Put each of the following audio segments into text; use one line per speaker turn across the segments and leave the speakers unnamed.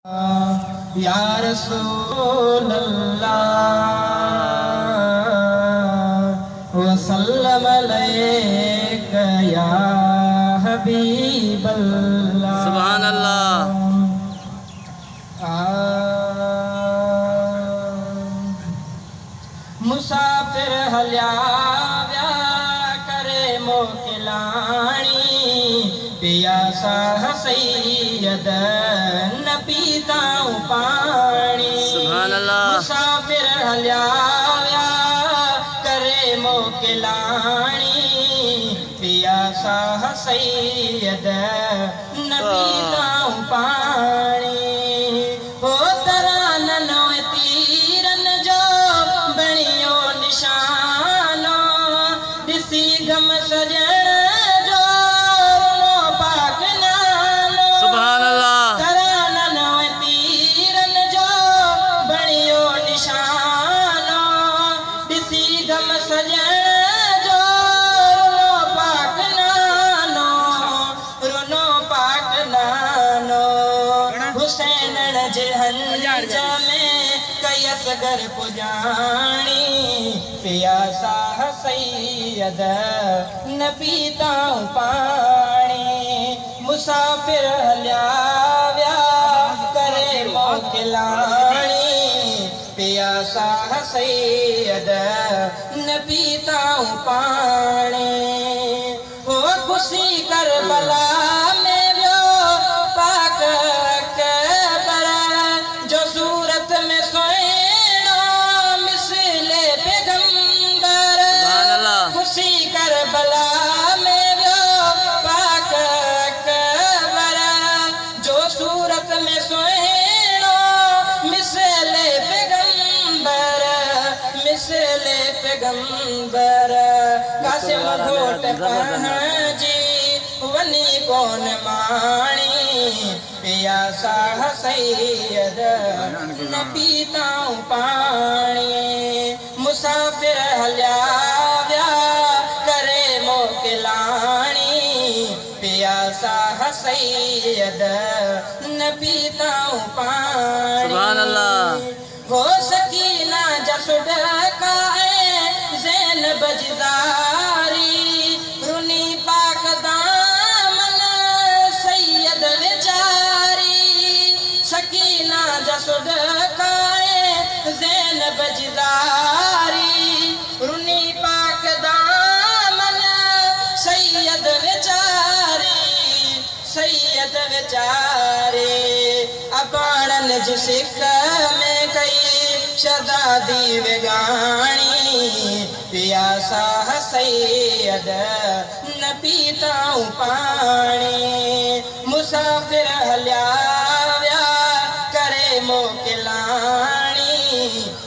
या रसूल अल्लाह वसल्लम अलैका या हबीब अल्लाह।
सुभान अल्लाह।
मुसाफिर हलिया व्या करे मोकिलाणी पिया साह सैयद न पीताऊं पाणी।
सुभान अल्लाह।
मुसाफिर हलिया व्या करे मोकिलाणी पिया साह सैयद न पीताऊं पाणी। हो तरानन तीरन जो बणियो निशानो ॾिसी गम सजण जो पाक नालो।
सुभान अल्लाह।
तरानन तीरन जो बणियो निशानो ॾिसी गम सजण जो पाक नालो रुनो पाक नालो। हुसैनण जे हंज में कयस घर पुजाणी पिया साह सैयद न पीताऊं पाणी। मुसाफिर हलिया व्या करे मोकिलाणी पिया साह सैयद न पीताऊं पाणी। हो खुशी करबला में व्यो पाक अकबर जो सूरत में सोएणो मिसले पैगंबर।
सुभान अल्लाह।
खुशी करबला में व्यो पाक अकबर जो सूरत में सोएणो मिसले पैगंबर मिसले पैगंबर। कासिम घोट पहुंची वनी कोन माणी पिया साह सैयद न पीताऊं पाणी। मुसाफिर हलिया व्या करे मोकिलाणी पिया साह सैयद न पीताऊं पाणी।
सुभान अल्लाह।
हो सकीना जसुड काए ज़ैनब जदारी रुनी पाक दामन सैयद विचारी। सकीना जसुड काए ज़ैनब जदारी रुनी पाक दामन सैयद विचारी सैयद विचारी। अबाणन जी सिक में कई शदादी विगाणी पिया साह सैयद न पीताऊं पाणी। मुसाफिर हलिया व्या करे मोकिलाणी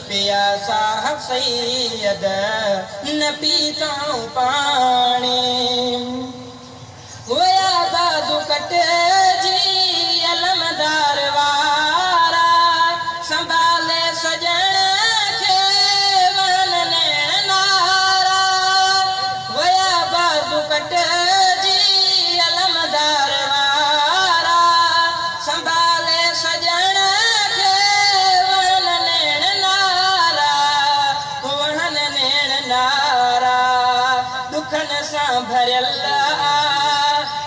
पिया साह सैयद न पीताऊं पाणी। वया बादू कटजी अलमदार वारा संभाले सजण खे वन नैण नारा। वया बादू कटजी अलमदार वारा संभाले सजण खे वन नैण नारा वन नैण नारा। दुखन सां भरियल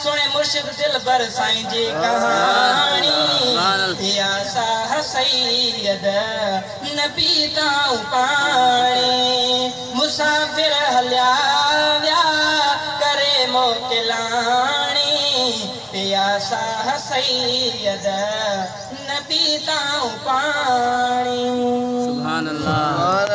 सुणे मुर्शिद दिलबर साईं जी कहाणी पिया साह सैयद न पीताऊं पाणी। मुसाफिर हलिया व्या करे मोकिलाणी पिया साह सैयद न पीताऊं पाणी।
सुभान अल्लाह।